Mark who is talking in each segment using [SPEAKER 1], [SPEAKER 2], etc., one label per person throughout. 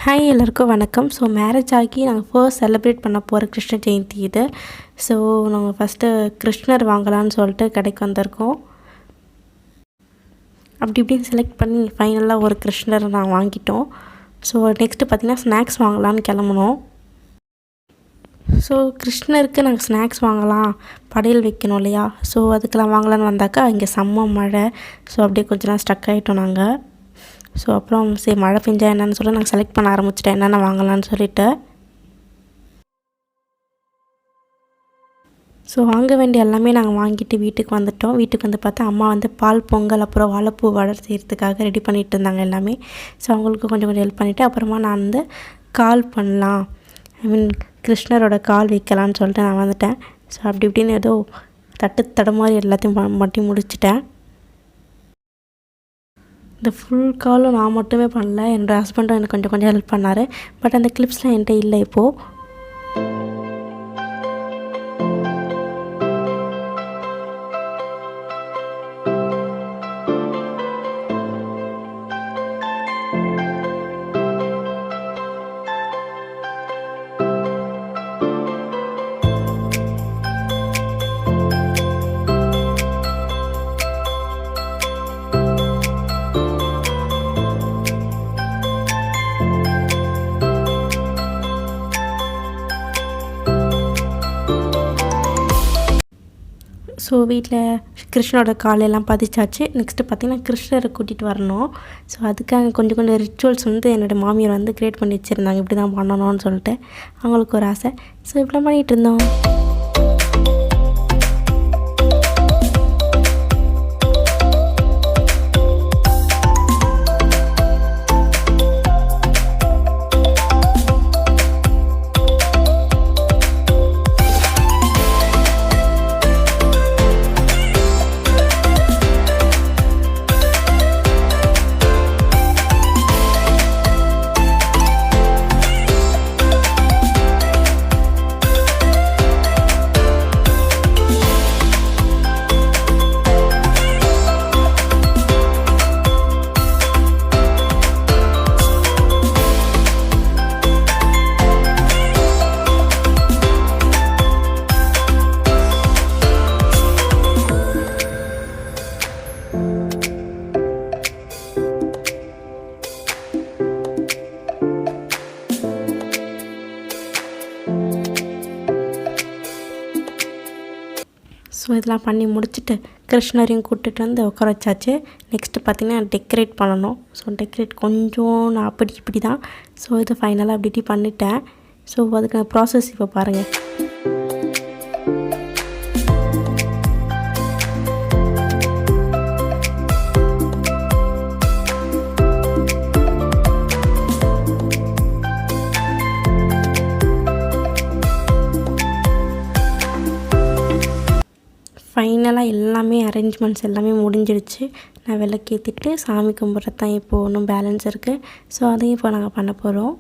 [SPEAKER 1] Hi எல்லாருக்கும் வணக்கம். So marriage ஆகி நாங்கள் ஃபர்ஸ்ட் செலிப்ரேட் பண்ண போகிற கிருஷ்ண ஜெயந்தி இது. ஸோ நாங்கள் ஃபஸ்ட்டு கிருஷ்ணர் வாங்கலான்னு சொல்லிட்டு கடைக்கு வந்திருக்கோம். அப்படி இப்படின்னு செலக்ட் பண்ணி ஃபைனலாக ஒரு கிருஷ்ணரை நாங்கள் வாங்கிட்டோம். ஸோ நெக்ஸ்ட்டு பார்த்திங்கன்னா ஸ்நாக்ஸ் வாங்கலான்னு கிளம்புனோம். ஸோ கிருஷ்ணருக்கு நாங்கள் ஸ்நாக்ஸ் வாங்கலாம், படையல் வைக்கணும் இல்லையா, ஸோ அதுக்கெல்லாம் வாங்கலான்னு வந்தாக்கா இங்கே செம்ம மழை. ஸோ அப்படியே கொஞ்ச நேரம் ஸ்டக் ஆகிட்டோம் நாங்கள். ஸோ அப்புறம் சரி மழை பெஞ்சா என்னென்னு சொல்லி நாங்கள் செலக்ட் பண்ண ஆரம்பிச்சிட்டேன் என்னென்ன வாங்கலான்னு சொல்லிவிட்டு. ஸோ வாங்க வேண்டிய எல்லாமே நாங்கள் வாங்கிட்டு வீட்டுக்கு வந்துவிட்டோம். வீட்டுக்கு வந்து பார்த்தா அம்மா வந்து பால் பொங்கல் அப்புறம் வாழைப்பூ வடை செய்கிறதுக்காக ரெடி பண்ணிகிட்டு இருந்தாங்க எல்லாமே. ஸோ அவங்களுக்கு கொஞ்சம் ஹெல்ப் பண்ணிவிட்டு அப்புறமா நான் வந்து கால் பண்ணலாம், கிருஷ்ணரோட கால் வைக்கலான்னு சொல்லிட்டு நான் வந்துட்டேன். ஸோ அப்படி இப்படின்னு ஏதோ தடுமாறி எல்லாத்தையும் மட்டி முடிச்சிட்டேன். இந்த ஃபுல் காலும் நான் மட்டுமே பண்ணல, என்னோடய ஹஸ்பண்டும் எனக்கு கொஞ்சம் ஹெல்ப் பண்ணார். பட் அந்த கிளிப்ஸ்லாம் என்கிட்ட இல்லை இப்போது. ஸோ வீட்டில் கிருஷ்ணரோட காலெல்லாம் பதிச்சாச்சு. நெக்ஸ்ட்டு பார்த்திங்கன்னா கிருஷ்ணரை கூட்டிகிட்டு வரணும். ஸோ அதுக்காக கொஞ்சம் ரிச்சுவல்ஸ் வந்து என்னோடய மாமியார் வந்து க்ரியேட் பண்ணி வச்சுருந்தாங்க, இப்படி தான் பண்ணணும்னு சொல்லிட்டு. அவங்களுக்கு ஒரு ஆசை. ஸோ இப்படிலாம் பண்ணிகிட்டு இருந்தோம். ஸோ இதெல்லாம் பண்ணி முடிச்சுட்டு கிருஷ்ணரையும் கூப்பிட்டுட்டு வந்து உட்கார வச்சாச்சு. நெக்ஸ்ட்டு பார்த்திங்கன்னா டெக்கரேட் பண்ணணும். ஸோ டெக்கரேட் கொஞ்சம் நான் அப்படி இப்படி தான். ஸோ இது ஃபைனலாக அப்படி பண்ணிட்டேன். ஸோ அதுக்கான ப்ராசஸ் இப்போ பாருங்கள். ஃபைனலாக எல்லாமே அரேஞ்ச்மெண்ட்ஸ் எல்லாமே முடிஞ்சிடுச்சு. நான் விளக்கேற்றிட்டு சாமி கும்பிட்றது தான் இப்போது ஒன்றும் பேலன்ஸ் இருக்குது. ஸோ அதையும் இப்போ நாங்கள் பண்ண போகிறோம்.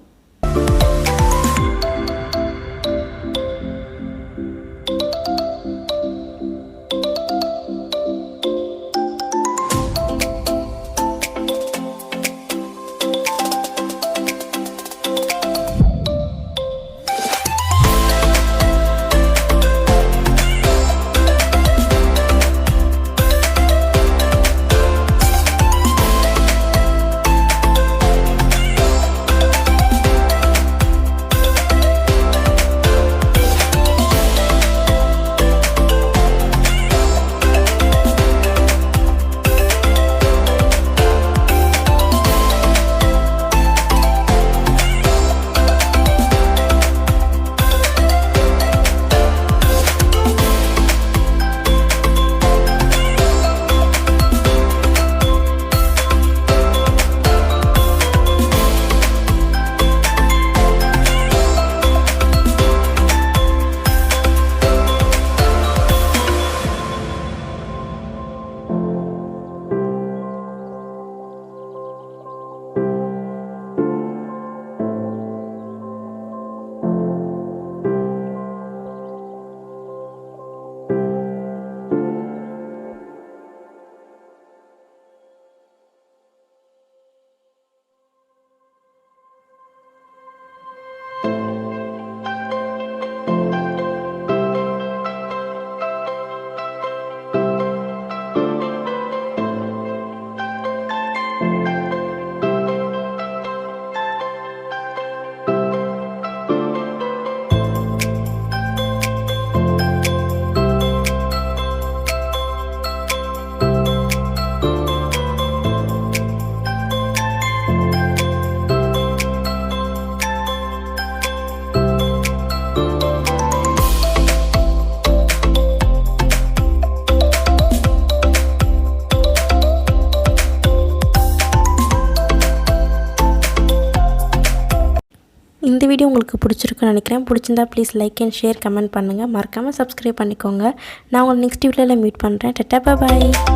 [SPEAKER 1] வீடியோ உங்களுக்கு பிடிச்சிருக்குன்னு நினைக்கிறேன். பிடிச்சிருந்தா please like and share comment பண்ணுங்கள். மறக்காமல் சப்ஸ்கிரைப் பண்ணிக்கோங்க. நான் உங்களை நெக்ஸ்ட் வீடியோவில் மீட் பண்ணுறேன். டாடா பாய்.